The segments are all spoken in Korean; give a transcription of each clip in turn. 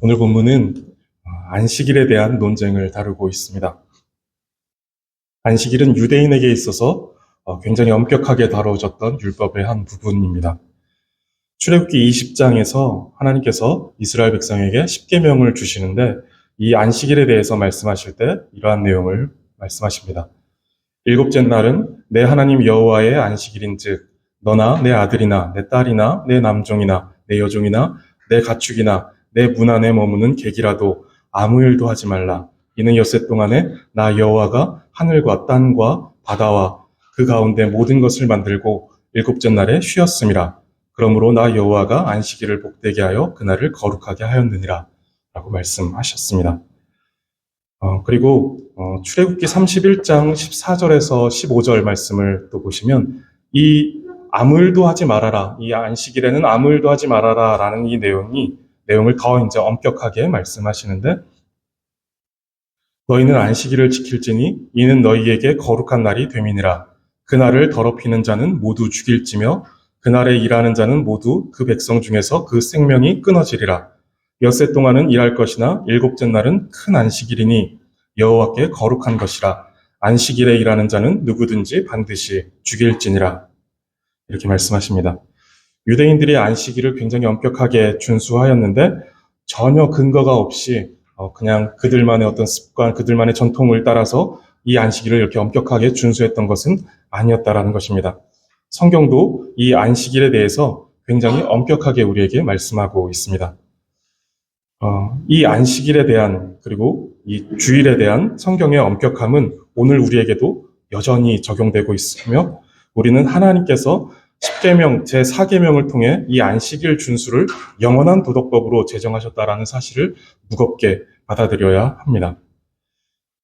오늘 본문은 안식일에 대한 논쟁을 다루고 있습니다. 안식일은 유대인에게 있어서 굉장히 엄격하게 다뤄졌던 율법의 한 부분입니다. 출애굽기 20장에서 하나님께서 이스라엘 백성에게 십계명을 주시는데 이 안식일에 대해서 말씀하실 때 이러한 내용을 말씀하십니다. 일곱째 날은 내 하나님 여호와의 안식일인즉 너나 내 아들이나 내 딸이나 내 남종이나 내 여종이나 내 가축이나 내 문 안에 머무는 객이라도 아무 일도 하지 말라. 이는 엿새 동안에 나 여호와가 하늘과 땅과 바다와 그 가운데 모든 것을 만들고 일곱째 날에 쉬었음이라. 그러므로 나 여호와가 안식일을 복되게 하여 그날을 거룩하게 하였느니라 라고 말씀하셨습니다. 그리고 출애굽기 31장 14절에서 15절 말씀을 또 보시면 이 아무 일도 하지 말아라, 이 안식일에는 아무 일도 하지 말아라 라는 이 내용을 더 이제 엄격하게 말씀하시는데, 너희는 안식일을 지킬지니 이는 너희에게 거룩한 날이 됨이니라. 그날을 더럽히는 자는 모두 죽일지며 그날에 일하는 자는 모두 그 백성 중에서 그 생명이 끊어지리라. 엿새 동안은 일할 것이나 일곱째 날은 큰 안식일이니 여호와께 거룩한 것이라. 안식일에 일하는 자는 누구든지 반드시 죽일지니라. 이렇게 말씀하십니다. 유대인들이 안식일을 굉장히 엄격하게 준수하였는데 전혀 근거가 없이 그냥 그들만의 어떤 습관, 그들만의 전통을 따라서 이 안식일을 이렇게 엄격하게 준수했던 것은 아니었다라는 것입니다. 성경도 이 안식일에 대해서 굉장히 엄격하게 우리에게 말씀하고 있습니다. 이 안식일에 대한, 그리고 이 주일에 대한 성경의 엄격함은 오늘 우리에게도 여전히 적용되고 있으며, 우리는 하나님께서 십계명 제4계명을 통해 이 안식일 준수를 영원한 도덕법으로 제정하셨다라는 사실을 무겁게 받아들여야 합니다.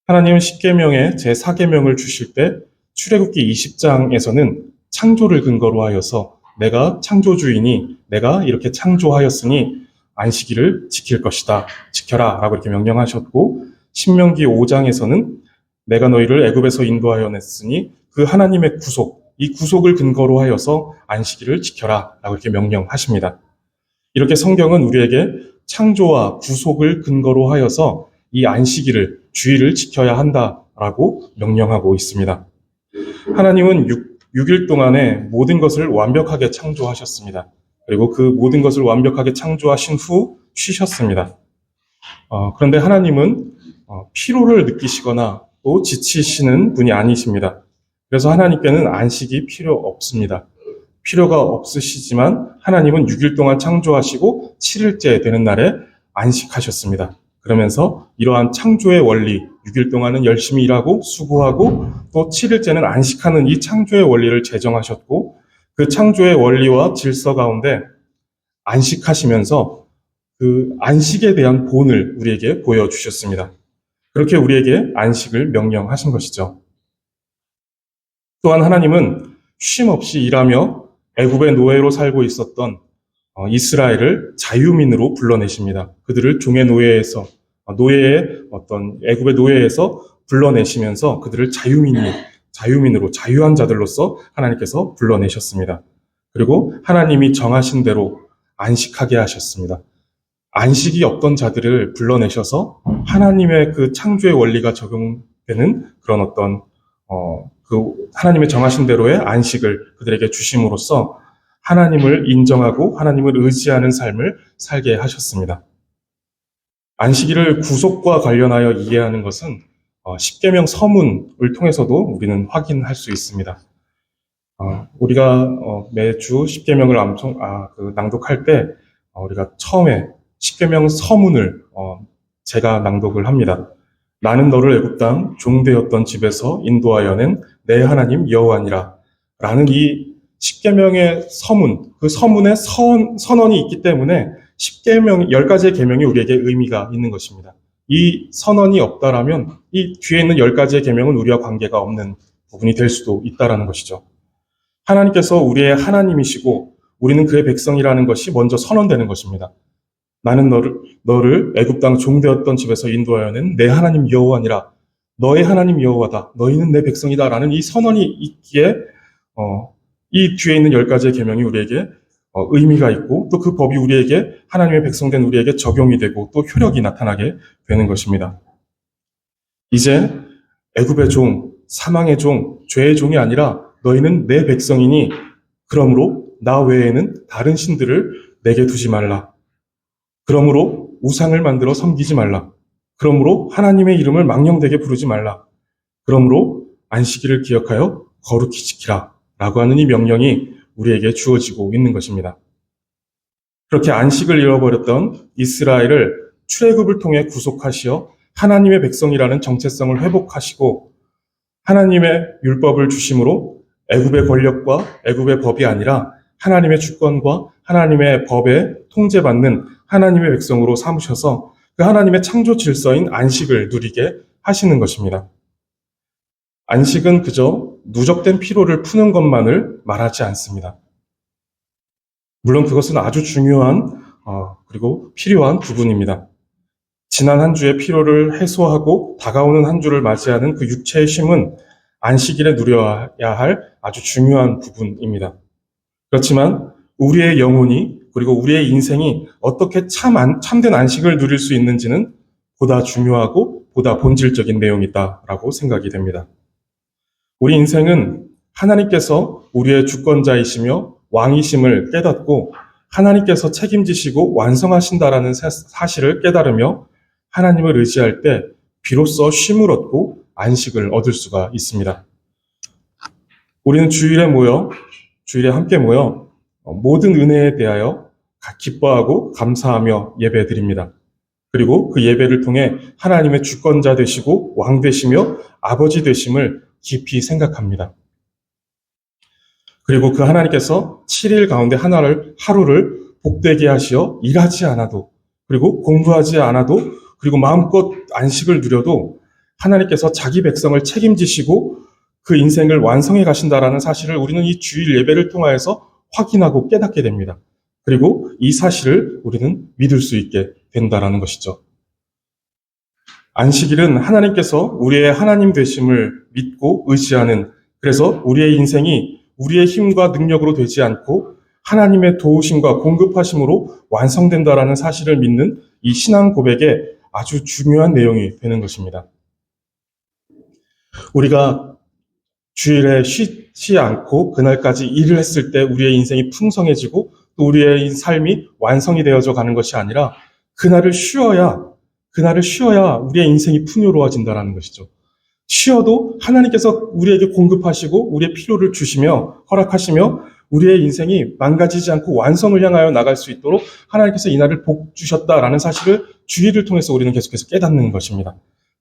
하나님은 십계명의 제4계명을 주실 때 출애굽기 20장에서는 창조를 근거로 하여서 내가 창조주이니 내가 이렇게 창조하였으니 안식일을 지킬 것이다, 지켜라 라고 이렇게 명령하셨고, 신명기 5장에서는 내가 너희를 애굽에서 인도하여 냈으니 그 하나님의 이 구속을 근거로 하여서 안식일을 지켜라 라고 이렇게 명령하십니다. 이렇게 성경은 우리에게 창조와 구속을 근거로 하여서 이 안식일을, 주일을 지켜야 한다라고 명령하고 있습니다. 하나님은 6일 동안에 모든 것을 완벽하게 창조하셨습니다. 그리고 그 모든 것을 완벽하게 창조하신 후 쉬셨습니다. 그런데 하나님은 피로를 느끼시거나 또 지치시는 분이 아니십니다. 그래서 하나님께는 안식이 필요 없습니다. 필요가 없으시지만 하나님은 6일 동안 창조하시고 7일째 되는 날에 안식하셨습니다. 그러면서 이러한 창조의 원리, 6일 동안은 열심히 일하고 수고하고 또 7일째는 안식하는 이 창조의 원리를 제정하셨고, 그 창조의 원리와 질서 가운데 안식하시면서 그 안식에 대한 본을 우리에게 보여주셨습니다. 그렇게 우리에게 안식을 명령하신 것이죠. 또한 하나님은 쉼 없이 일하며 애굽의 노예로 살고 있었던 이스라엘을 자유민으로 불러내십니다. 그들을 종의 노예에서, 애굽의 노예에서 불러내시면서 그들을 자유민으로, 자유한 자들로서 하나님께서 불러내셨습니다. 그리고 하나님이 정하신 대로 안식하게 하셨습니다. 안식이 없던 자들을 불러내셔서 하나님의 그 창조의 원리가 적용되는 그런 어떤 그 하나님의 정하신 대로의 안식을 그들에게 주심으로써 하나님을 인정하고 하나님을 의지하는 삶을 살게 하셨습니다. 안식일을 구속과 관련하여 이해하는 것은 십계명 서문을 통해서도 우리는 확인할 수 있습니다. 우리가 매주 십계명을 낭독할 때 우리가 처음에 십계명 서문을 제가 낭독을 합니다. 나는 너를 애굽 땅 종되었던 집에서 인도하여 낸 내 하나님 여호와니라 라는 이 십계명의 서문, 그 서문에 선언이 있기 때문에 10가지의 계명이 우리에게 의미가 있는 것입니다. 이 선언이 없다라면 이 뒤에 있는 10가지의 계명은 우리와 관계가 없는 부분이 될 수도 있다라는 것이죠. 하나님께서 우리의 하나님이시고 우리는 그의 백성이라는 것이 먼저 선언되는 것입니다. 나는 너를 애굽 땅 종되었던 집에서 인도하여 낸 내 하나님 여호와니라. 너의 하나님 여호와다. 너희는 내 백성이다. 라는 이 선언이 있기에 이 뒤에 있는 10가지의 계명이 우리에게 의미가 있고 또 그 법이 우리에게 하나님의 백성된 우리에게 적용이 되고 또 효력이 나타나게 되는 것입니다. 이제 애굽의 종, 사망의 종, 죄의 종이 아니라 너희는 내 백성이니 그러므로 나 외에는 다른 신들을 내게 두지 말라. 그러므로 우상을 만들어 섬기지 말라. 그러므로 하나님의 이름을 망령되게 부르지 말라. 그러므로 안식일을 기억하여 거룩히 지키라. 라고 하는 이 명령이 우리에게 주어지고 있는 것입니다. 그렇게 안식을 잃어버렸던 이스라엘을 출애굽을 통해 구속하시어 하나님의 백성이라는 정체성을 회복하시고 하나님의 율법을 주심으로 애굽의 권력과 애굽의 법이 아니라 하나님의 주권과 하나님의 법에 통제받는 하나님의 백성으로 삼으셔서 그 하나님의 창조 질서인 안식을 누리게 하시는 것입니다. 안식은 그저 누적된 피로를 푸는 것만을 말하지 않습니다. 물론 그것은 아주 중요한 그리고 필요한 부분입니다. 지난 한 주의 피로를 해소하고 다가오는 한 주를 맞이하는 그 육체의 쉼은 안식일에 누려야 할 아주 중요한 부분입니다. 그렇지만 우리의 영혼이 그리고 우리의 인생이 어떻게 참된 안식을 누릴 수 있는지는 보다 중요하고 보다 본질적인 내용이다라고 생각이 됩니다. 우리 인생은 하나님께서 우리의 주권자이시며 왕이심을 깨닫고 하나님께서 책임지시고 완성하신다라는 사실을 깨달으며 하나님을 의지할 때 비로소 쉼을 얻고 안식을 얻을 수가 있습니다. 우리는 주일에 함께 모여 모든 은혜에 대하여 기뻐하고 감사하며 예배드립니다. 그리고 그 예배를 통해 하나님의 주권자 되시고 왕 되시며 아버지 되심을 깊이 생각합니다. 그리고 그 하나님께서 7일 가운데 하루를 복되게 하시어 일하지 않아도 그리고 공부하지 않아도 그리고 마음껏 안식을 누려도 하나님께서 자기 백성을 책임지시고 그 인생을 완성해 가신다라는 사실을 우리는 이 주일 예배를 통하여서 확인하고 깨닫게 됩니다. 그리고 이 사실을 우리는 믿을 수 있게 된다라는 것이죠. 안식일은 하나님께서 우리의 하나님 되심을 믿고 의지하는, 그래서 우리의 인생이 우리의 힘과 능력으로 되지 않고 하나님의 도우심과 공급하심으로 완성된다라는 사실을 믿는 이 신앙 고백의 아주 중요한 내용이 되는 것입니다. 우리가 주일에 쉬지 않고 그날까지 일을 했을 때 우리의 인생이 풍성해지고 또 우리의 삶이 완성이 되어져 가는 것이 아니라 그날을 쉬어야 우리의 인생이 풍요로워진다라는 것이죠. 쉬어도 하나님께서 우리에게 공급하시고 우리의 필요를 주시며 허락하시며 우리의 인생이 망가지지 않고 완성을 향하여 나갈 수 있도록 하나님께서 이날을 복 주셨다라는 사실을 주일을 통해서 우리는 계속해서 깨닫는 것입니다.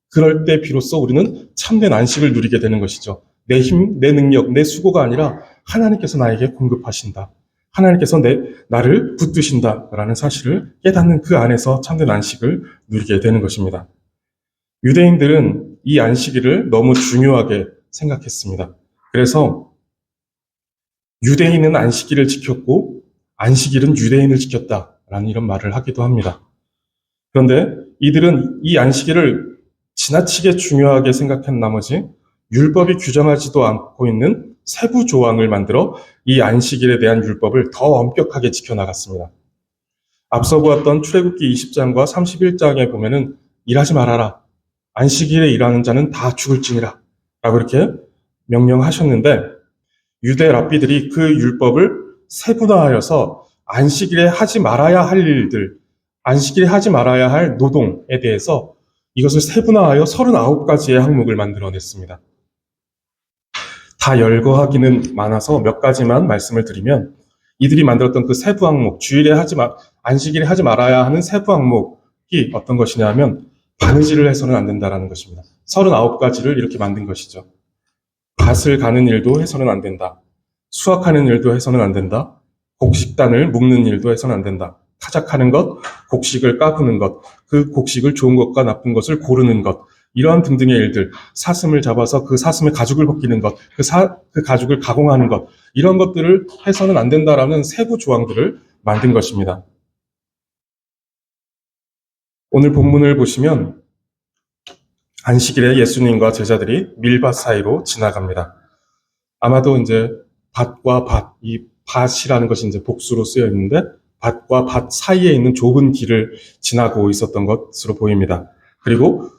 그럴 때 비로소 우리는 참된 안식을 누리게 되는 것이죠. 내 힘, 내 능력, 내 수고가 아니라 하나님께서 나에게 공급하신다. 하나님께서 나를 붙드신다라는 사실을 깨닫는 그 안에서 참된 안식을 누리게 되는 것입니다. 유대인들은 이 안식일을 너무 중요하게 생각했습니다. 그래서 유대인은 안식일을 지켰고 안식일은 유대인을 지켰다라는 이런 말을 하기도 합니다. 그런데 이들은 이 안식일을 지나치게 중요하게 생각한 나머지 율법이 규정하지도 않고 있는 세부 조항을 만들어 이 안식일에 대한 율법을 더 엄격하게 지켜나갔습니다. 앞서 보았던 출애굽기 20장과 31장에 보면은 일하지 말아라. 안식일에 일하는 자는 다 죽을지니라. 라고 이렇게 명령하셨는데 유대 랍비들이 그 율법을 세분화하여서 안식일에 하지 말아야 할 일들, 안식일에 하지 말아야 할 노동에 대해서 이것을 세분화하여 39가지의 항목을 만들어냈습니다. 다 열거하기는 많아서 몇 가지만 말씀을 드리면 이들이 만들었던 그 세부 항목, 안식일에 하지 말아야 하는 세부 항목이 어떤 것이냐면 바느질을 해서는 안 된다라는 것입니다. 39가지를 이렇게 만든 것이죠. 밭을 가는 일도 해서는 안 된다. 수확하는 일도 해서는 안 된다. 곡식단을 묶는 일도 해서는 안 된다. 타작하는 것, 곡식을 까부는 것, 그 곡식을 좋은 것과 나쁜 것을 고르는 것, 이러한 등등의 일들, 사슴을 잡아서 그 사슴의 가죽을 벗기는 것, 그 가죽을 가공하는 것, 이런 것들을 해서는 안 된다라는 세부 조항들을 만든 것입니다. 오늘 본문을 보시면 안식일에 예수님과 제자들이 밀밭 사이로 지나갑니다. 아마도 이제 밭과 밭, 이 밭이라는 것이 이제 복수로 쓰여 있는데 밭과 밭 사이에 있는 좁은 길을 지나고 있었던 것으로 보입니다. 그리고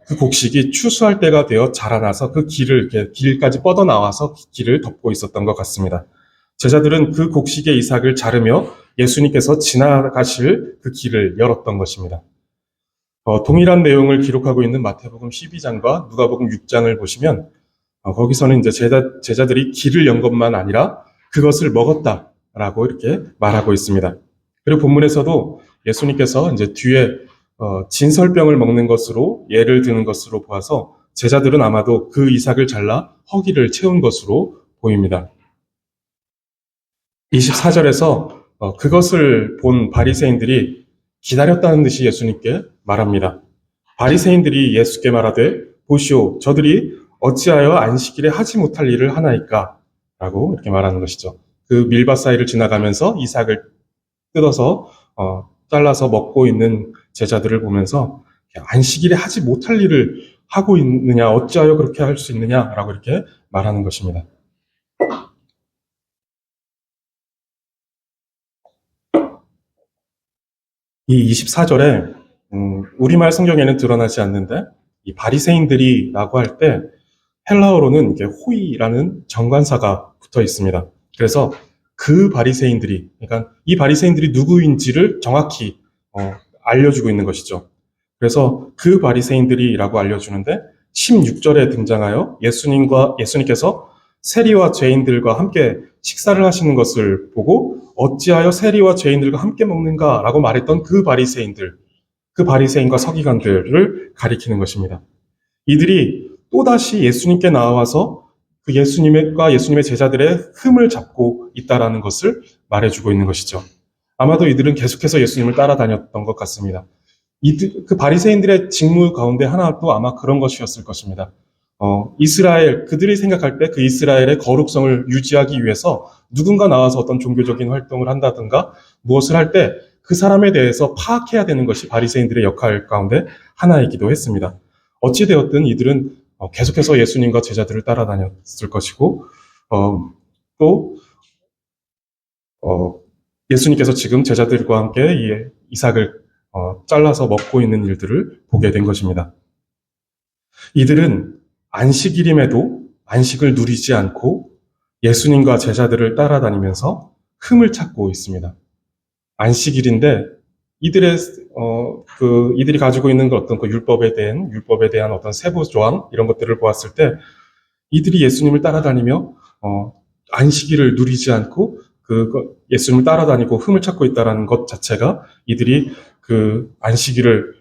그 곡식이 추수할 때가 되어 자라나서 그 길을 이렇게 길까지 뻗어 나와서 길을 덮고 있었던 것 같습니다. 제자들은 그 곡식의 이삭을 자르며 예수님께서 지나가실 그 길을 열었던 것입니다. 동일한 내용을 기록하고 있는 마태복음 12장과 누가복음 6장을 보시면 거기서는 이제 제자들이 길을 연 것만 아니라 그것을 먹었다라고 이렇게 말하고 있습니다. 그리고 본문에서도 예수님께서 이제 뒤에 진설병을 먹는 것으로 예를 드는 것으로 보아서 제자들은 아마도 그 이삭을 잘라 허기를 채운 것으로 보입니다. 24절에서 그것을 본 바리새인들이 기다렸다는 듯이 예수님께 말합니다. 바리새인들이 예수께 말하되 보시오 저들이 어찌하여 안식일에 하지 못할 일을 하나이까? 라고 이렇게 말하는 것이죠. 그 밀밭 사이를 지나가면서 이삭을 뜯어서 잘라서 먹고 있는 제자들을 보면서 안식일에 하지 못할 일을 하고 있느냐, 어찌하여 그렇게 할 수 있느냐라고 이렇게 말하는 것입니다. 이 24절에 우리말 성경에는 드러나지 않는데 이 바리새인들이라고 할 때 헬라어로는 이게 호이라는 정관사가 붙어 있습니다. 그래서 그 바리새인들이, 그러니까 이 바리새인들이 누구인지를 정확히 알려주고 있는 것이죠. 그래서 그 바리새인들이라고 알려주는데 16절에 등장하여 예수님께서 세리와 죄인들과 함께 식사를 하시는 것을 보고 어찌하여 세리와 죄인들과 함께 먹는가라고 말했던 그 바리새인과 서기관들을 가리키는 것입니다. 이들이 또다시 예수님께 나와서 그 예수님의 제자들의 흠을 잡고 있다라는 것을 말해주고 있는 것이죠. 아마도 이들은 계속해서 예수님을 따라다녔던 것 같습니다. 그 바리새인들의 직무 가운데 하나도 아마 그런 것이었을 것입니다. 그들이 생각할 때 그 이스라엘의 거룩성을 유지하기 위해서 누군가 나와서 어떤 종교적인 활동을 한다든가 무엇을 할 때 그 사람에 대해서 파악해야 되는 것이 바리새인들의 역할 가운데 하나이기도 했습니다. 어찌되었든 이들은 계속해서 예수님과 제자들을 따라다녔을 것이고 또 예수님께서 지금 제자들과 함께 이 이삭을 잘라서 먹고 있는 일들을 보게 된 것입니다. 이들은 안식일임에도 안식을 누리지 않고 예수님과 제자들을 따라다니면서 흠을 찾고 있습니다. 안식일인데 이들이 가지고 있는 어떤 그 율법에 대한 어떤 세부 조항 이런 것들을 보았을 때 이들이 예수님을 따라다니며 안식일을 누리지 않고 예수님을 따라다니고 흠을 찾고 있다라는 것 자체가 이들이 그 안식일을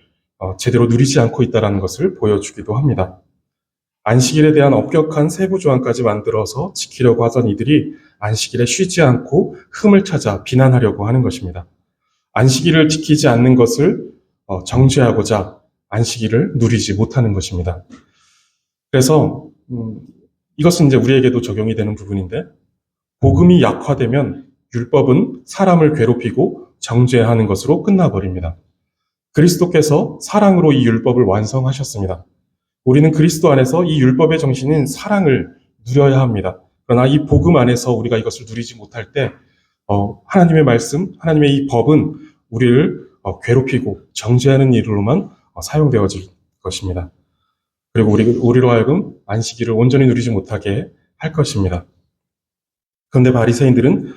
제대로 누리지 않고 있다라는 것을 보여주기도 합니다. 안식일에 대한 엄격한 세부 조항까지 만들어서 지키려고 하던 이들이 안식일에 쉬지 않고 흠을 찾아 비난하려고 하는 것입니다. 안식일을 지키지 않는 것을 정죄하고자 안식일을 누리지 못하는 것입니다. 그래서 이것은 이제 우리에게도 적용이 되는 부분인데 복음이 약화되면 율법은 사람을 괴롭히고 정죄하는 것으로 끝나버립니다. 그리스도께서 사랑으로 이 율법을 완성하셨습니다. 우리는 그리스도 안에서 이 율법의 정신인 사랑을 누려야 합니다. 그러나 이 복음 안에서 우리가 이것을 누리지 못할 때 하나님의 말씀, 하나님의 이 법은 우리를 괴롭히고 정죄하는 일로만 사용되어질 것입니다. 그리고 우리로 하여금 안식일을 온전히 누리지 못하게 할 것입니다. 그런데 바리새인들은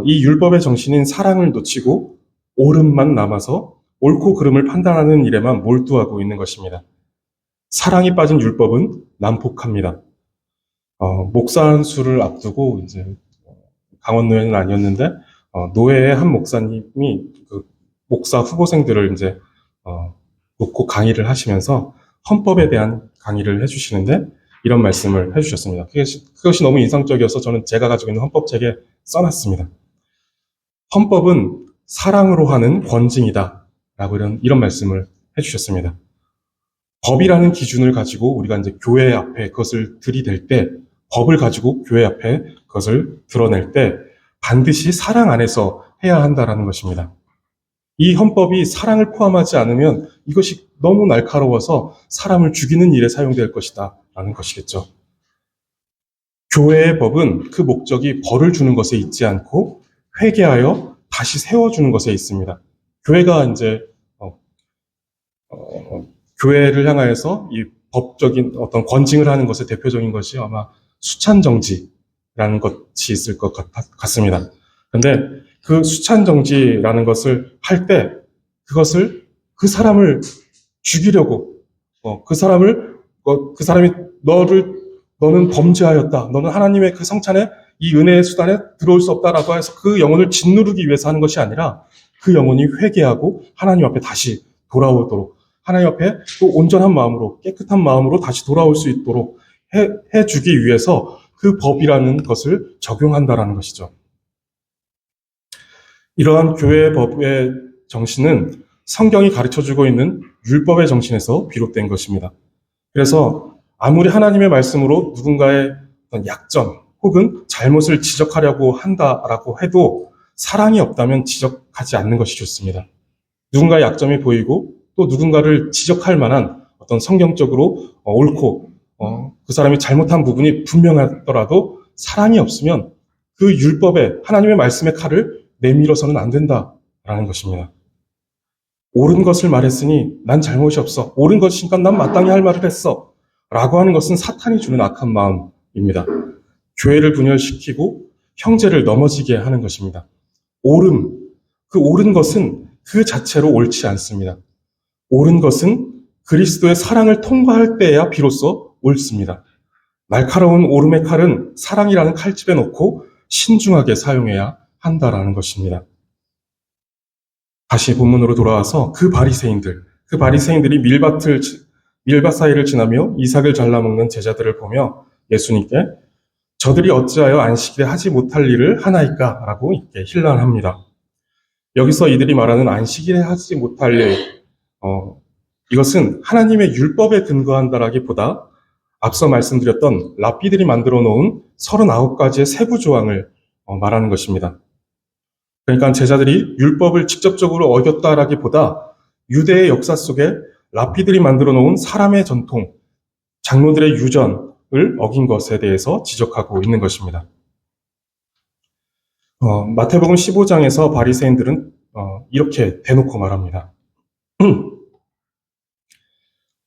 이 율법의 정신인 사랑을 놓치고 옳음만 남아서 옳고 그름을 판단하는 일에만 몰두하고 있는 것입니다. 사랑이 빠진 율법은 난폭합니다. 목사 안수를 앞두고 이제 강원노회는 아니었는데 노회의 한 목사님이 그 목사 후보생들을 이제 놓고 강의를 하시면서 헌법에 대한 강의를 해주시는데 이런 말씀을 해주셨습니다. 그것이 너무 인상적이어서 저는 제가 가지고 있는 헌법책에 써놨습니다. 헌법은 사랑으로 하는 권징이다 라고 이런 말씀을 해주셨습니다. 법이라는 기준을 가지고 우리가 이제 교회 앞에 그것을 들이댈 때, 법을 가지고 교회 앞에 그것을 드러낼 때 반드시 사랑 안에서 해야 한다라는 것입니다. 이 헌법이 사랑을 포함하지 않으면 이것이 너무 날카로워서 사람을 죽이는 일에 사용될 것이다 라는 것이겠죠. 교회의 법은 그 목적이 벌을 주는 것에 있지 않고 회개하여 다시 세워주는 것에 있습니다. 교회가 이제 교회를 향하여서 이 법적인 어떤 권징을 하는 것의 대표적인 것이 아마 수찬정지라는 것이 있을 것 같습니다. 그런데 그 수찬정지라는 것을 할 때 그것을 그 사람을 죽이려고 그 사람이 너는 범죄하였다. 너는 하나님의 그 성찬에 이 은혜의 수단에 들어올 수 없다라고 해서 그 영혼을 짓누르기 위해서 하는 것이 아니라 그 영혼이 회개하고 하나님 앞에 다시 돌아오도록 하나님 앞에 또 온전한 마음으로 깨끗한 마음으로 다시 돌아올 수 있도록 해주기 위해서 그 법이라는 것을 적용한다라는 것이죠. 이러한 교회의 법의 정신은 성경이 가르쳐주고 있는 율법의 정신에서 비롯된 것입니다. 그래서 아무리 하나님의 말씀으로 누군가의 어떤 약점 혹은 잘못을 지적하려고 한다라고 해도 사랑이 없다면 지적하지 않는 것이 좋습니다. 누군가의 약점이 보이고 또 누군가를 지적할 만한 어떤 성경적으로 옳고 그 사람이 잘못한 부분이 분명하더라도 사랑이 없으면 그 율법에 하나님의 말씀의 칼을 내밀어서는 안 된다라는 것입니다. 옳은 것을 말했으니 난 잘못이 없어. 옳은 것이니까 난 마땅히 할 말을 했어. 라고 하는 것은 사탄이 주는 악한 마음입니다. 교회를 분열시키고 형제를 넘어지게 하는 것입니다. 그 옳은 것은 그 자체로 옳지 않습니다. 옳은 것은 그리스도의 사랑을 통과할 때야 비로소 옳습니다. 날카로운 옳음의 칼은 사랑이라는 칼집에 놓고 신중하게 사용해야 한다라는 것입니다. 다시 본문으로 돌아와서 그 바리새인들이 밀밭 사이를 지나며 이삭을 잘라먹는 제자들을 보며 예수님께 저들이 어찌하여 안식일에 하지 못할 일을 하나이까? 라고 이렇게 힐난합니다. 여기서 이들이 말하는 안식일에 하지 못할 일, 이것은 하나님의 율법에 근거한다라기보다 앞서 말씀드렸던 랍비들이 만들어 놓은 39가지의 세부 조항을 말하는 것입니다. 그러니까 제자들이 율법을 직접적으로 어겼다라기보다 유대의 역사 속에 랍비들이 만들어 놓은 사람의 전통, 장로들의 유전을 어긴 것에 대해서 지적하고 있는 것입니다. 마태복음 15장에서 바리새인들은 이렇게 대놓고 말합니다.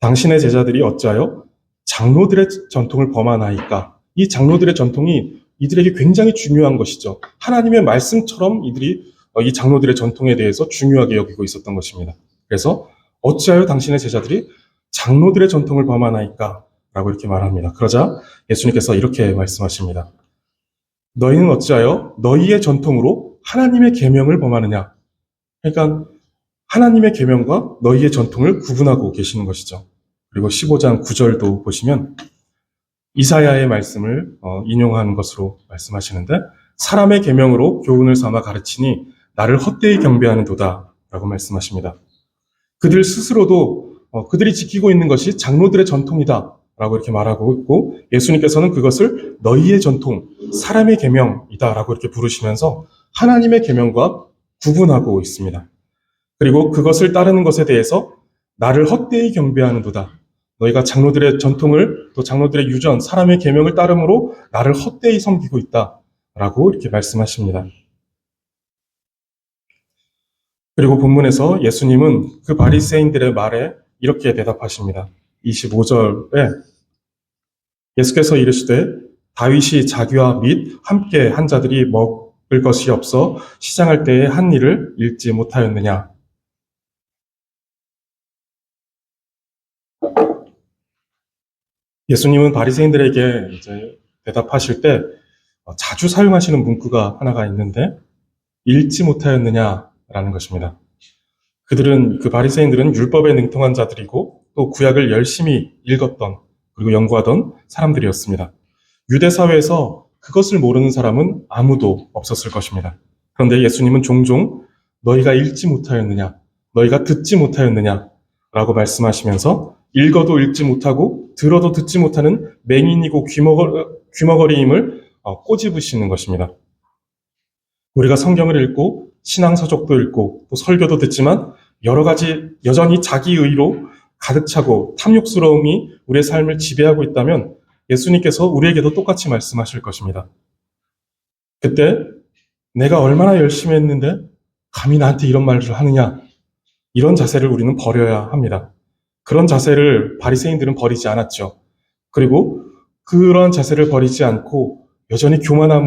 당신의 제자들이 어찌하여 장로들의 전통을 범하나이까? 이 장로들의 전통이 이들에게 굉장히 중요한 것이죠. 하나님의 말씀처럼 이들이 이 장로들의 전통에 대해서 중요하게 여기고 있었던 것입니다. 그래서 어찌하여 당신의 제자들이 장로들의 전통을 범하나이까? 라고 이렇게 말합니다. 그러자 예수님께서 이렇게 말씀하십니다. 너희는 어찌하여 너희의 전통으로 하나님의 계명을 범하느냐? 그러니까 하나님의 계명과 너희의 전통을 구분하고 계시는 것이죠. 그리고 15장 9절도 보시면 이사야의 말씀을 인용한 것으로 말씀하시는데 사람의 계명으로 교훈을 삼아 가르치니 나를 헛되이 경배하는 도다 라고 말씀하십니다. 그들 스스로도 그들이 지키고 있는 것이 장로들의 전통이다 라고 이렇게 말하고 있고 예수님께서는 그것을 너희의 전통, 사람의 계명이다 라고 이렇게 부르시면서 하나님의 계명과 구분하고 있습니다. 그리고 그것을 따르는 것에 대해서 나를 헛되이 경배하는도다. 너희가 장로들의 전통을 또 장로들의 유전, 사람의 계명을 따름으로 나를 헛되이 섬기고 있다라고 이렇게 말씀하십니다. 그리고 본문에서 예수님은 그 바리새인들의 말에 이렇게 대답하십니다. 25절에 예수께서 이르시되 다윗이 자기와 및 함께 한 자들이 먹을 것이 없어 시장할 때에 한 일을 읽지 못하였느냐. 예수님은 바리새인들에게 이제 대답하실 때 자주 사용하시는 문구가 하나가 있는데 읽지 못하였느냐라는 것입니다. 그 바리새인들은 율법에 능통한 자들이고 또 구약을 열심히 읽었던 그리고 연구하던 사람들이었습니다. 유대 사회에서 그것을 모르는 사람은 아무도 없었을 것입니다. 그런데 예수님은 종종 너희가 읽지 못하였느냐, 너희가 듣지 못하였느냐라고 말씀하시면서 읽어도 읽지 못하고 들어도 듣지 못하는 맹인이고 귀머거리임을 꼬집으시는 것입니다. 우리가 성경을 읽고 신앙서적도 읽고 또 설교도 듣지만 여러 가지 여전히 자기 의로 가득 차고 탐욕스러움이 우리의 삶을 지배하고 있다면 예수님께서 우리에게도 똑같이 말씀하실 것입니다. 그때 내가 얼마나 열심히 했는데 감히 나한테 이런 말을 하느냐, 이런 자세를 우리는 버려야 합니다. 그런 자세를 바리새인들은 버리지 않았죠. 그리고 그런 자세를 버리지 않고 여전히 교만한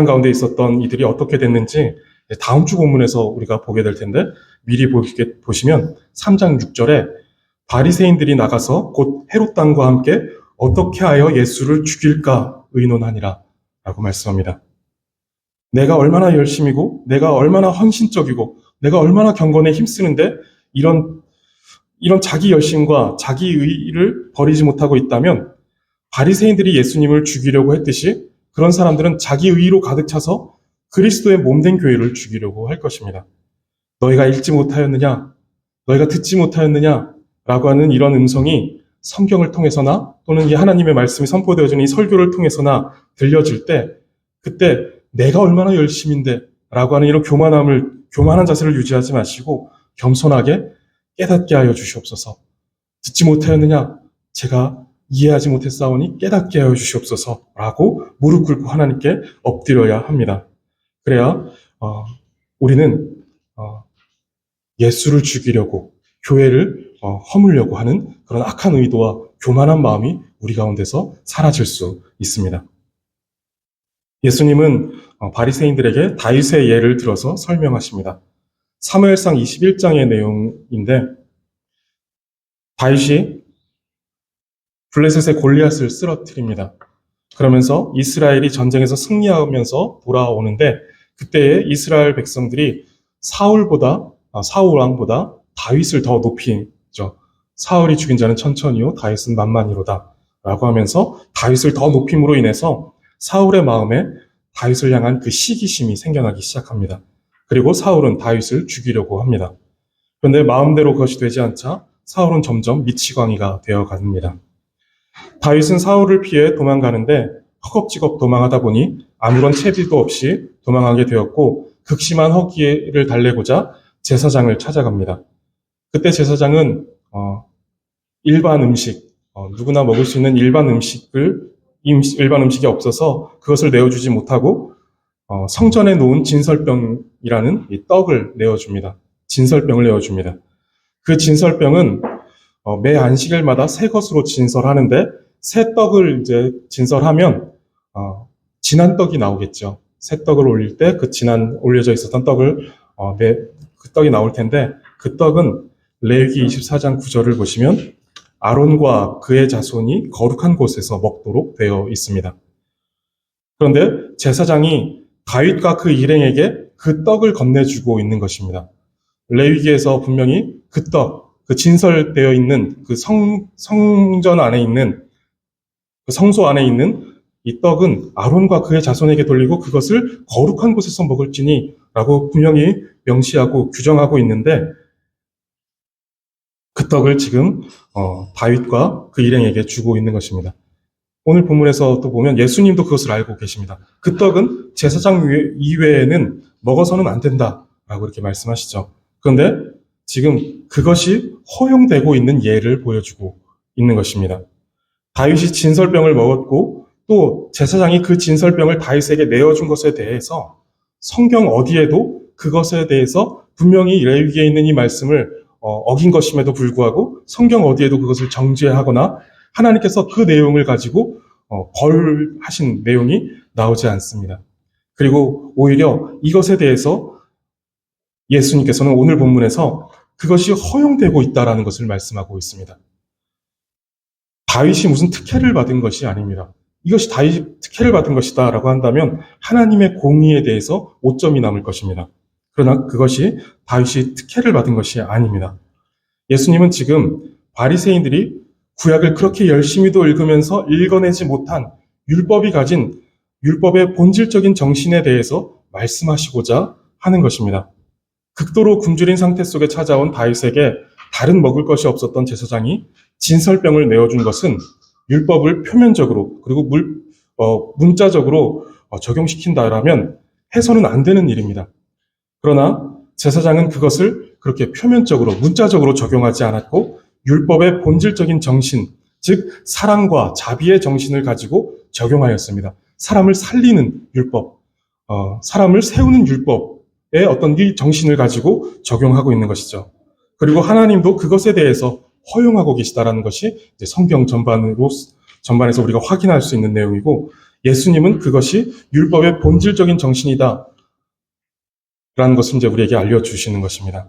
가운데 있었던 이들이 어떻게 됐는지 다음 주 본문에서 우리가 보게 될 텐데, 미리 보시면 3장 6절에 바리새인들이 나가서 곧 헤롯 당과 함께 어떻게 하여 예수를 죽일까 의논하니라 라고 말씀합니다. 내가 얼마나 열심이고 내가 얼마나 헌신적이고 내가 얼마나 경건에 힘쓰는데 이런 자기 열심과 자기 의를 버리지 못하고 있다면, 바리새인들이 예수님을 죽이려고 했듯이 그런 사람들은 자기 의로 가득 차서 그리스도의 몸된 교회를 죽이려고 할 것입니다. 너희가 읽지 못하였느냐? 너희가 듣지 못하였느냐? 라고 하는 이런 음성이 성경을 통해서나 또는 이 하나님의 말씀이 선포되어지는 이 설교를 통해서나 들려질 때, 그때 내가 얼마나 열심인데 라고 하는 이런 교만한 자세를 유지하지 마시고 겸손하게 깨닫게 하여 주시옵소서. 듣지 못하였느냐? 제가 이해하지 못했사오니 깨닫게 하여 주시옵소서라고 무릎 꿇고 하나님께 엎드려야 합니다. 그래야 우리는 예수를 죽이려고 교회를 허물려고 하는 그런 악한 의도와 교만한 마음이 우리 가운데서 사라질 수 있습니다. 예수님은 바리새인들에게 다윗의 예를 들어서 설명하십니다. 사무엘상 21장의 내용인데, 다윗이 블레셋의 골리앗을 쓰러뜨립니다. 그러면서 이스라엘이 전쟁에서 승리하면서 돌아오는데, 그때에 이스라엘 백성들이 사울 왕보다 다윗을 더 높이죠. 사울이 죽인 자는 천천히요, 다윗은 만만히로다 라고 하면서 다윗을 더 높임으로 인해서 사울의 마음에 다윗을 향한 그 시기심이 생겨나기 시작합니다. 그리고 사울은 다윗을 죽이려고 합니다. 그런데 마음대로 그것이 되지 않자 사울은 점점 미치광이가 되어갑니다. 다윗은 사울을 피해 도망가는데 허겁지겁 도망하다 보니 아무런 채비도 없이 도망하게 되었고, 극심한 허기를 달래고자 제사장을 찾아갑니다. 그때 제사장은 일반 음식, 누구나 먹을 수 있는 일반 음식이 없어서 그것을 내어주지 못하고 성전에 놓은 진설병이라는 이 떡을 내어줍니다. 진설병을 내어줍니다. 그 진설병은 매 안식일마다 새 것으로 진설하는데, 새 떡을 이제 진설하면 진한 떡이 나오겠죠. 새 떡을 올릴 때 그 올려져 있었던 떡을 그 떡이 나올 텐데, 그 떡은 레위기 24장 9절을 보시면 아론과 그의 자손이 거룩한 곳에서 먹도록 되어 있습니다. 그런데 제사장이 다윗과 그 일행에게 그 떡을 건네주고 있는 것입니다. 레위기에서 분명히 그 떡, 그 진설되어 있는 그 성전 안에 있는, 그 성소 안에 있는 이 떡은 아론과 그의 자손에게 돌리고 그것을 거룩한 곳에서 먹을지니 라고 분명히 명시하고 규정하고 있는데, 그 떡을 지금 다윗과 그 일행에게 주고 있는 것입니다. 오늘 본문에서 또 보면 예수님도 그것을 알고 계십니다. 그 떡은 제사장 이외에는 먹어서는 안 된다라고 이렇게 말씀하시죠. 그런데 지금 그것이 허용되고 있는 예를 보여주고 있는 것입니다. 다윗이 진설병을 먹었고 또 제사장이 그 진설병을 다윗에게 내어준 것에 대해서 성경 어디에도 그것에 대해서 분명히 레위기에 있는 이 말씀을 어긴 것임에도 불구하고 성경 어디에도 그것을 정죄하거나 하나님께서 그 내용을 가지고 벌하신 내용이 나오지 않습니다. 그리고 오히려 이것에 대해서 예수님께서는 오늘 본문에서 그것이 허용되고 있다라는 것을 말씀하고 있습니다. 다윗이 무슨 특혜를 받은 것이 아닙니다. 이것이 다윗이 특혜를 받은 것이다 라고 한다면 하나님의 공의에 대해서 오점이 남을 것입니다. 그러나 그것이 다윗이 특혜를 받은 것이 아닙니다. 예수님은 지금 바리새인들이 구약을 그렇게 열심히도 읽으면서 읽어내지 못한 율법이 가진 율법의 본질적인 정신에 대해서 말씀하시고자 하는 것입니다. 극도로 굶주린 상태 속에 찾아온 다윗에게 다른 먹을 것이 없었던 제사장이 진설병을 내어준 것은 율법을 표면적으로 그리고 문자적으로 적용시킨다라면 해서는 안 되는 일입니다. 그러나 제사장은 그것을 그렇게 표면적으로 문자적으로 적용하지 않았고 율법의 본질적인 정신, 즉 사랑과 자비의 정신을 가지고 적용하였습니다. 사람을 살리는 율법, 사람을 세우는 율법의 어떤 이 정신을 가지고 적용하고 있는 것이죠. 그리고 하나님도 그것에 대해서 허용하고 계시다라는 것이 이제 성경 전반에서 우리가 확인할 수 있는 내용이고, 예수님은 그것이 율법의 본질적인 정신이다 라는 것을 이제 우리에게 알려주시는 것입니다.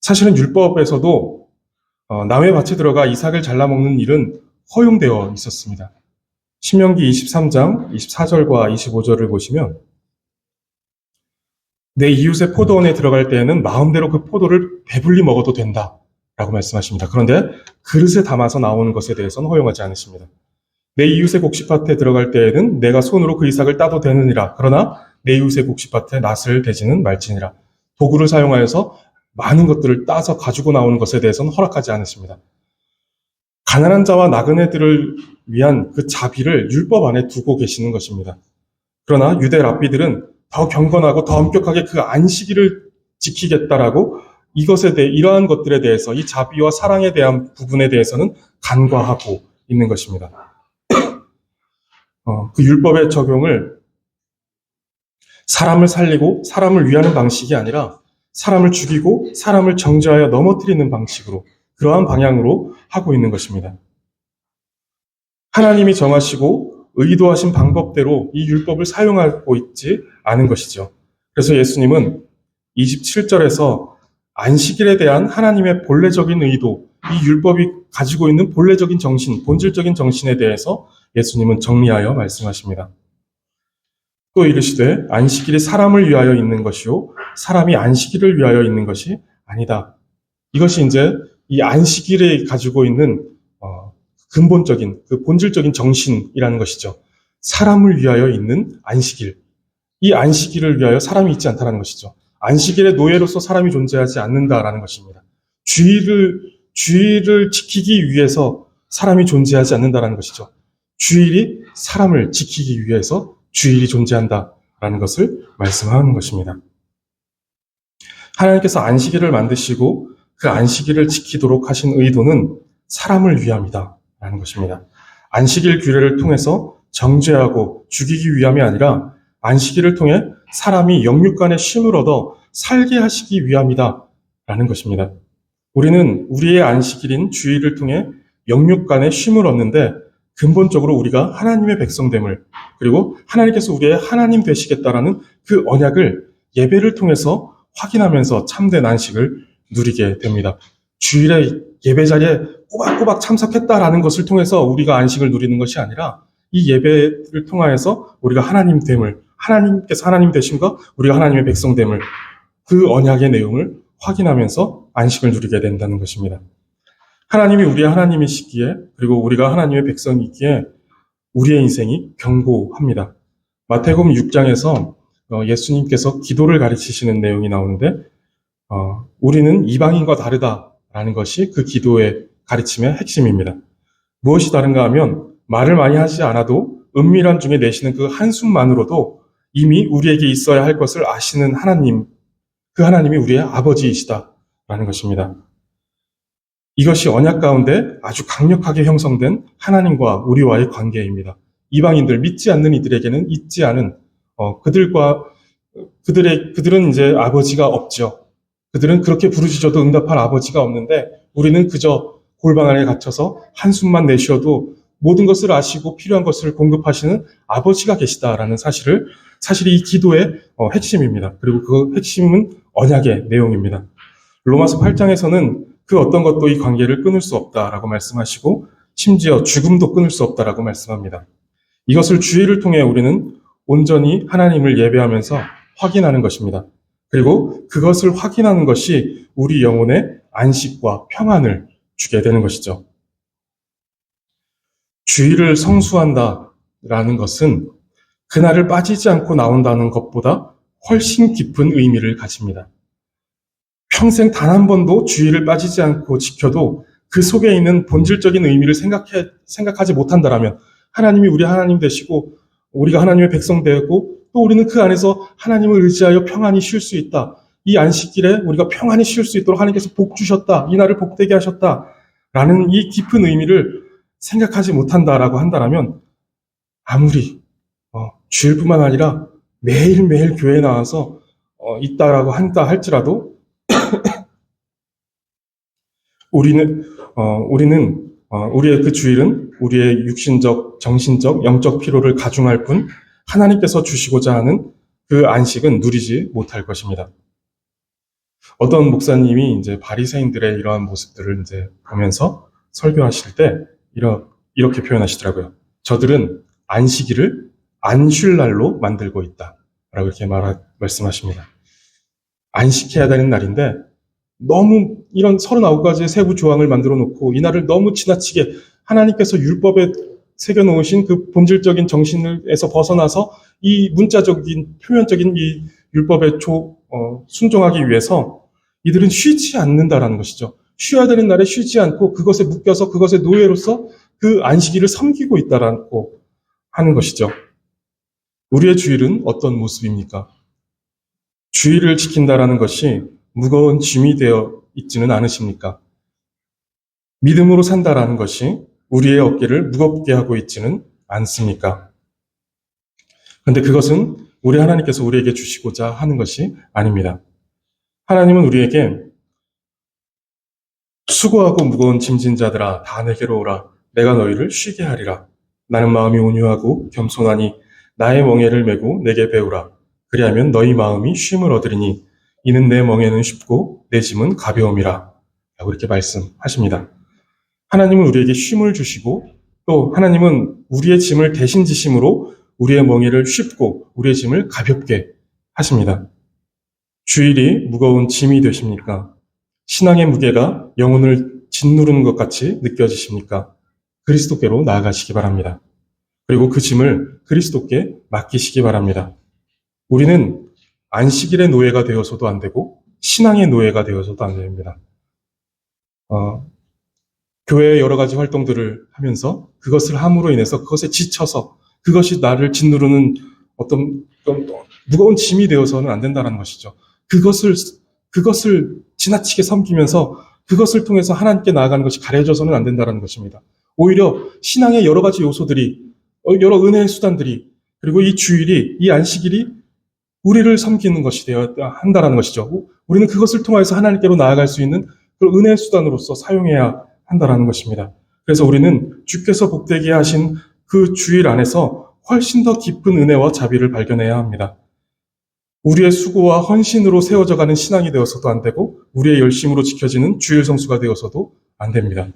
사실은 율법에서도 남의 밭에 들어가 이삭을 잘라먹는 일은 허용되어 있었습니다. 신명기 23장 24절과 25절을 보시면, 내 이웃의 포도원에 들어갈 때에는 마음대로 그 포도를 배불리 먹어도 된다 라고 말씀하십니다. 그런데 그릇에 담아서 나오는 것에 대해서는 허용하지 않으십니다. 내 이웃의 곡식밭에 들어갈 때에는 내가 손으로 그 이삭을 따도 되느니라. 그러나 내 이웃의 곡식밭에 낫을 대지는 말지니라. 도구를 사용하여서 많은 것들을 따서 가지고 나오는 것에 대해서는 허락하지 않으십니다. 가난한 자와 나그네들을 위한 그 자비를 율법 안에 두고 계시는 것입니다. 그러나 유대 랍비들은 더 경건하고 더 엄격하게 그 안식일을 지키겠다라고 이러한 것들에 대해서, 이 자비와 사랑에 대한 부분에 대해서는 간과하고 있는 것입니다. 그 율법의 적용을 사람을 살리고 사람을 위하는 방식이 아니라 사람을 죽이고 사람을 정죄하여 넘어뜨리는 방식으로, 그러한 방향으로 하고 있는 것입니다. 하나님이 정하시고 의도하신 방법대로 이 율법을 사용하고 있지 않은 것이죠. 그래서 예수님은 27절에서 안식일에 대한 하나님의 본래적인 의도, 이 율법이 가지고 있는 본래적인 정신, 본질적인 정신에 대해서 예수님은 정리하여 말씀하십니다. 또 이르시되 안식일이 사람을 위하여 있는 것이요 사람이 안식일을 위하여 있는 것이 아니다. 이것이 이제 이 안식일이 가지고 있는 근본적인, 그 본질적인 정신이라는 것이죠. 사람을 위하여 있는 안식일. 이 안식일을 위하여 사람이 있지 않다는 것이죠. 안식일의 노예로서 사람이 존재하지 않는다라는 것입니다. 주일을 지키기 위해서 사람이 존재하지 않는다라는 것이죠. 주일이 사람을 지키기 위해서 주일이 존재한다라는 것을 말씀하는 것입니다. 하나님께서 안식일을 만드시고 그 안식일을 지키도록 하신 의도는 사람을 위함이다라는 것입니다. 안식일 규례를 통해서 정죄하고 죽이기 위함이 아니라 안식일을 통해 사람이 영육간의 쉼을 얻어 살게 하시기 위함이다라는 것입니다. 우리는 우리의 안식일인 주일을 통해 영육간의 쉼을 얻는데, 근본적으로 우리가 하나님의 백성됨을, 그리고 하나님께서 우리의 하나님 되시겠다라는 그 언약을 예배를 통해서 확인하면서 참된 안식을 누리게 됩니다. 주일에 예배 자리에 꼬박꼬박 참석했다라는 것을 통해서 우리가 안식을 누리는 것이 아니라, 이 예배를 통하여서 우리가 하나님됨을, 하나님께서 하나님 되심과 우리가 하나님의 백성됨을, 그 언약의 내용을 확인하면서 안식을 누리게 된다는 것입니다. 하나님이 우리의 하나님이시기에, 그리고 우리가 하나님의 백성이기에 우리의 인생이 견고합니다. 마태복음 6장에서 예수님께서 기도를 가르치시는 내용이 나오는데, 우리는 이방인과 다르다라는 것이 그 기도의 가르침의 핵심입니다. 무엇이 다른가 하면, 말을 많이 하지 않아도 은밀한 중에 내쉬는 그 한숨만으로도 이미 우리에게 있어야 할 것을 아시는 하나님, 그 하나님이 우리의 아버지이시다라는 것입니다. 이것이 언약 가운데 아주 강력하게 형성된 하나님과 우리와의 관계입니다. 이방인들, 믿지 않는 이들에게는 있지 않은, 그들은 이제 아버지가 없죠. 그들은 그렇게 부르짖어도 응답할 아버지가 없는데, 우리는 그저 골방 안에 갇혀서 한숨만 내쉬어도 모든 것을 아시고 필요한 것을 공급하시는 아버지가 계시다라는 사실이 이 기도의 핵심입니다. 그리고 그 핵심은 언약의 내용입니다. 로마서 8장에서는 그 어떤 것도 이 관계를 끊을 수 없다라고 말씀하시고, 심지어 죽음도 끊을 수 없다라고 말씀합니다. 이것을 주일을 통해 우리는 온전히 하나님을 예배하면서 확인하는 것입니다. 그리고 그것을 확인하는 것이 우리 영혼의 안식과 평안을 주게 되는 것이죠. 주일을 성수한다라는 것은 그날을 빠지지 않고 나온다는 것보다 훨씬 깊은 의미를 가집니다. 평생 단 한 번도 주일을 빠지지 않고 지켜도 그 속에 있는 본질적인 의미를 생각하지 못한다라면, 하나님이 우리 하나님 되시고 우리가 하나님의 백성 되고 또 우리는 그 안에서 하나님을 의지하여 평안히 쉴 수 있다. 이 안식일에 우리가 평안히 쉴 수 있도록 하나님께서 복 주셨다. 이 날을 복되게 하셨다. 라는 이 깊은 의미를 생각하지 못한다라고 한다라면 아무리 주일뿐만 아니라 매일매일 교회에 나와서 있다라고 한다 할지라도 우리는 우리의 그 주일은 우리의 육신적, 정신적, 영적 피로를 가중할 뿐 하나님께서 주시고자 하는 그 안식은 누리지 못할 것입니다. 어떤 목사님이 이제 바리새인들의 이러한 모습들을 이제 보면서 설교하실 때 이렇게 표현하시더라고요. 저들은 안식일을 안 쉴 날로 만들고 있다라고 이렇게 말씀하십니다. 안식해야 되는 날인데 너무 이런 39가지의 세부 조항을 만들어 놓고 이 날을 너무 지나치게 하나님께서 율법에 새겨놓으신 그 본질적인 정신에서 벗어나서 이 문자적인 표면적인 이 율법에 순종하기 위해서 이들은 쉬지 않는다라는 것이죠. 쉬어야 되는 날에 쉬지 않고 그것에 묶여서 그것의 노예로서 그 안식일을 섬기고 있다라고 하는 것이죠. 우리의 주일은 어떤 모습입니까? 주일을 지킨다라는 것이 무거운 짐이 되어 있지는 않으십니까? 믿음으로 산다라는 것이 우리의 어깨를 무겁게 하고 있지는 않습니까? 그런데 그것은 우리 하나님께서 우리에게 주시고자 하는 것이 아닙니다. 하나님은 우리에게 수고하고 무거운 짐진 자들아 다 내게로 오라 내가 너희를 쉬게 하리라. 나는 마음이 온유하고 겸손하니 나의 멍에를 메고 내게 배우라. 그리하면 너희 마음이 쉼을 얻으리니 이는 내 멍에는 쉽고 내 짐은 가벼움이라. 라고 이렇게 말씀하십니다. 하나님은 우리에게 쉼을 주시고 또 하나님은 우리의 짐을 대신 지심으로 우리의 멍에를 쉽고 우리의 짐을 가볍게 하십니다. 주일이 무거운 짐이 되십니까? 신앙의 무게가 영혼을 짓누르는 것 같이 느껴지십니까? 그리스도께로 나아가시기 바랍니다. 그리고 그 짐을 그리스도께 맡기시기 바랍니다. 우리는 안식일의 노예가 되어서도 안 되고 신앙의 노예가 되어서도 안 됩니다. 교회의 여러 가지 활동들을 하면서 그것을 함으로 인해서 그것에 지쳐서 그것이 나를 짓누르는 어떤 무거운 짐이 되어서는 안 된다는 것이죠. 그것을 지나치게 섬기면서 그것을 통해서 하나님께 나아가는 것이 가려져서는 안 된다는 것입니다. 오히려 신앙의 여러 가지 요소들이, 여러 은혜의 수단들이, 그리고 이 주일이, 이 안식일이 우리를 섬기는 것이 되어야 한다는 것이죠. 우리는 그것을 통해서 하나님께로 나아갈 수 있는 그 은혜의 수단으로서 사용해야 한다는 것입니다. 그래서 우리는 주께서 복되게 하신 그 주일 안에서 훨씬 더 깊은 은혜와 자비를 발견해야 합니다. 우리의 수고와 헌신으로 세워져가는 신앙이 되어서도 안 되고 우리의 열심으로 지켜지는 주일 성수가 되어서도 안 됩니다.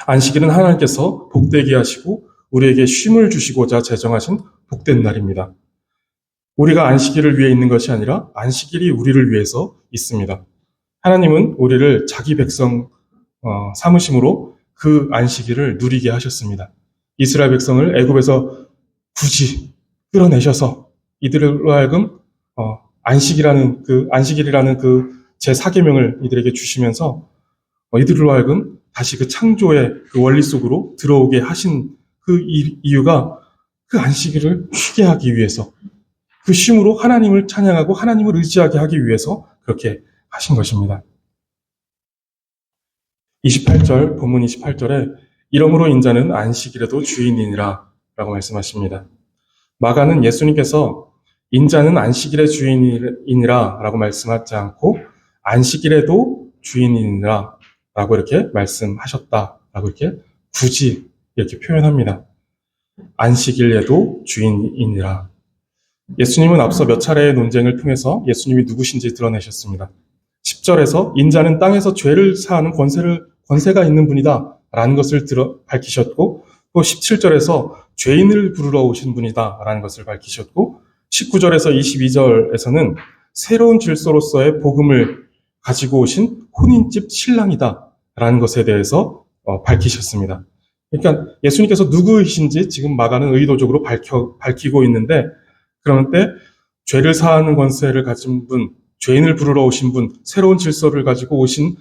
안식일은 하나님께서 복되게 하시고 우리에게 쉼을 주시고자 제정하신 복된 날입니다. 우리가 안식일을 위해 있는 것이 아니라 안식일이 우리를 위해서 있습니다. 하나님은 우리를 자기 백성 삼으심으로 그 안식일을 누리게 하셨습니다. 이스라엘 백성을 애굽에서 굳이 끌어내셔서 이들로 하여금 안식이라는 그 제4계명을 이들에게 주시면서 이들로 하여금 다시 그 창조의 그 원리 속으로 들어오게 하신 그 이유가 그 안식일을 쉬게 하기 위해서, 그 쉼으로 하나님을 찬양하고 하나님을 의지하게 하기 위해서 그렇게 하신 것입니다. 28절, 본문 28절에 이러므로 인자는 안식일에도 주인이니라 라고 말씀하십니다. 마가는 예수님께서 인자는 안식일의 주인이니라 라고 말씀하지 않고 안식일에도 주인이니라 라고 이렇게 말씀하셨다 라고 이렇게 굳이 이렇게 표현합니다. 안식일에도 주인이니라. 예수님은 앞서 몇 차례의 논쟁을 통해서 예수님이 누구신지 드러내셨습니다. 10절에서 인자는 땅에서 죄를 사하는 권세가 있는 분이다 라는 것을 밝히셨고, 또 17절에서 죄인을 부르러 오신 분이다 라는 것을 밝히셨고, 19절에서 22절에서는 새로운 질서로서의 복음을 가지고 오신 혼인집 신랑이다 라는 것에 대해서 밝히셨습니다. 그러니까 예수님께서 누구이신지 지금 마가는 의도적으로 밝히고 있는데, 그런데 죄를 사하는 권세를 가진 분, 죄인을 부르러 오신 분, 새로운 질서를 가지고 오신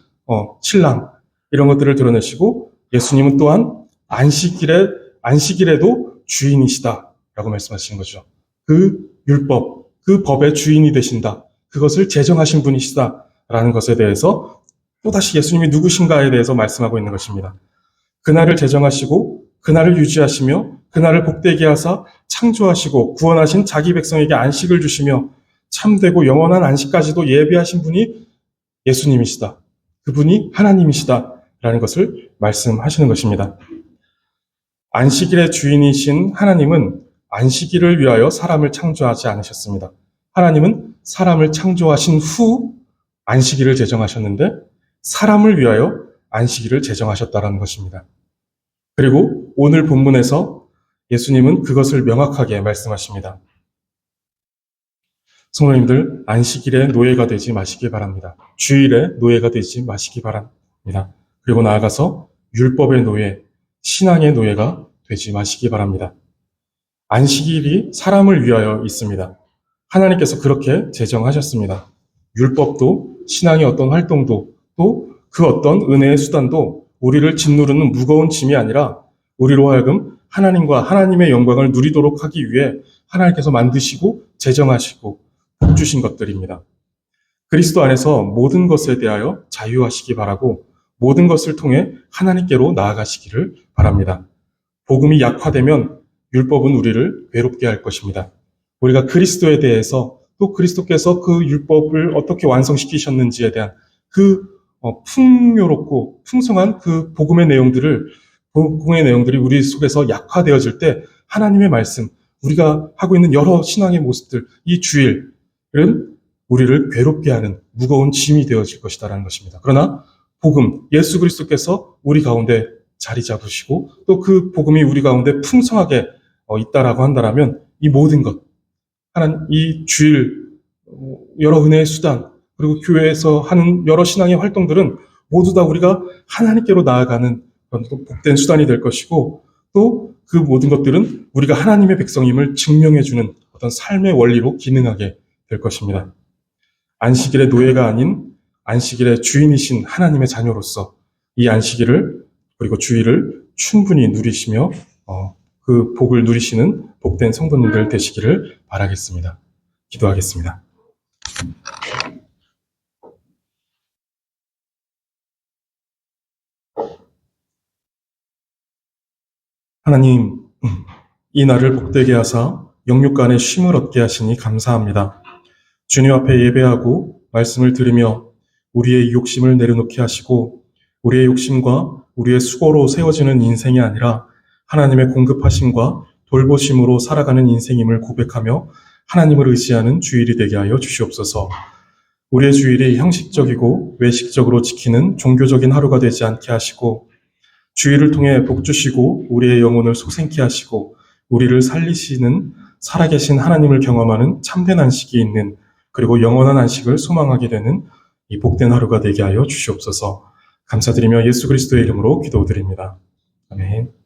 신랑, 이런 것들을 드러내시고, 예수님은 또한 안식일에도 주인이시다라고 말씀하시는 거죠. 그 율법, 그 법의 주인이 되신다. 그것을 제정하신 분이시다라는 것에 대해서 또다시 예수님이 누구신가에 대해서 말씀하고 있는 것입니다. 그날을 제정하시고 그날을 유지하시며 그날을 복되게 하사 창조하시고 구원하신 자기 백성에게 안식을 주시며 참되고 영원한 안식까지도 예비하신 분이 예수님이시다. 그분이 하나님이시다. 라는 것을 말씀하시는 것입니다. 안식일의 주인이신 하나님은 안식일을 위하여 사람을 창조하지 않으셨습니다. 하나님은 사람을 창조하신 후 안식일을 제정하셨는데 사람을 위하여 안식일을 제정하셨다는 것입니다. 그리고 오늘 본문에서 예수님은 그것을 명확하게 말씀하십니다. 성도님들, 안식일의 노예가 되지 마시기 바랍니다. 주일의 노예가 되지 마시기 바랍니다. 그리고 나아가서 율법의 노예, 신앙의 노예가 되지 마시기 바랍니다. 안식일이 사람을 위하여 있습니다. 하나님께서 그렇게 제정하셨습니다. 율법도 신앙의 어떤 활동도 또 그 어떤 은혜의 수단도 우리를 짓누르는 무거운 짐이 아니라 우리로 하여금 하나님과 하나님의 영광을 누리도록 하기 위해 하나님께서 만드시고 제정하시고 복 주신 것들입니다. 그리스도 안에서 모든 것에 대하여 자유하시기 바라고 모든 것을 통해 하나님께로 나아가시기를 바랍니다. 복음이 약화되면 율법은 우리를 괴롭게 할 것입니다. 우리가 그리스도에 대해서 또 그리스도께서 그 율법을 어떻게 완성시키셨는지에 대한 그 풍요롭고 풍성한 그 복음의 내용들이 우리 속에서 약화되어질 때 하나님의 말씀, 우리가 하고 있는 여러 신앙의 모습들, 이 주일은 우리를 괴롭게 하는 무거운 짐이 되어질 것이다라는 것입니다. 그러나 복음, 예수 그리스도께서 우리 가운데 자리 잡으시고 또 그 복음이 우리 가운데 풍성하게 있다라고 한다라면 이 모든 것, 이 주일, 여러 은혜의 수단, 그리고 교회에서 하는 여러 신앙의 활동들은 모두 다 우리가 하나님께로 나아가는 그런 복된 수단이 될 것이고 또 그 모든 것들은 우리가 하나님의 백성임을 증명해주는 어떤 삶의 원리로 기능하게 될 것입니다. 안식일의 노예가 아닌 안식일의 주인이신 하나님의 자녀로서 이 안식일을 그리고 주일을 충분히 누리시며 그 복을 누리시는 복된 성도님들 되시기를 바라겠습니다. 기도하겠습니다. 하나님, 이 날을 복되게 하사 영육간의 쉼을 얻게 하시니 감사합니다. 주님 앞에 예배하고 말씀을 들으며 우리의 욕심을 내려놓게 하시고 우리의 욕심과 우리의 수고로 세워지는 인생이 아니라 하나님의 공급하심과 돌보심으로 살아가는 인생임을 고백하며 하나님을 의지하는 주일이 되게 하여 주시옵소서. 우리의 주일이 형식적이고 외식적으로 지키는 종교적인 하루가 되지 않게 하시고 주일을 통해 복 주시고 우리의 영혼을 소생케 하시고 우리를 살리시는 살아계신 하나님을 경험하는 참된 안식이 있는 그리고 영원한 안식을 소망하게 되는 이 복된 하루가 되게 하여 주시옵소서. 감사드리며 예수 그리스도의 이름으로 기도드립니다. 아멘.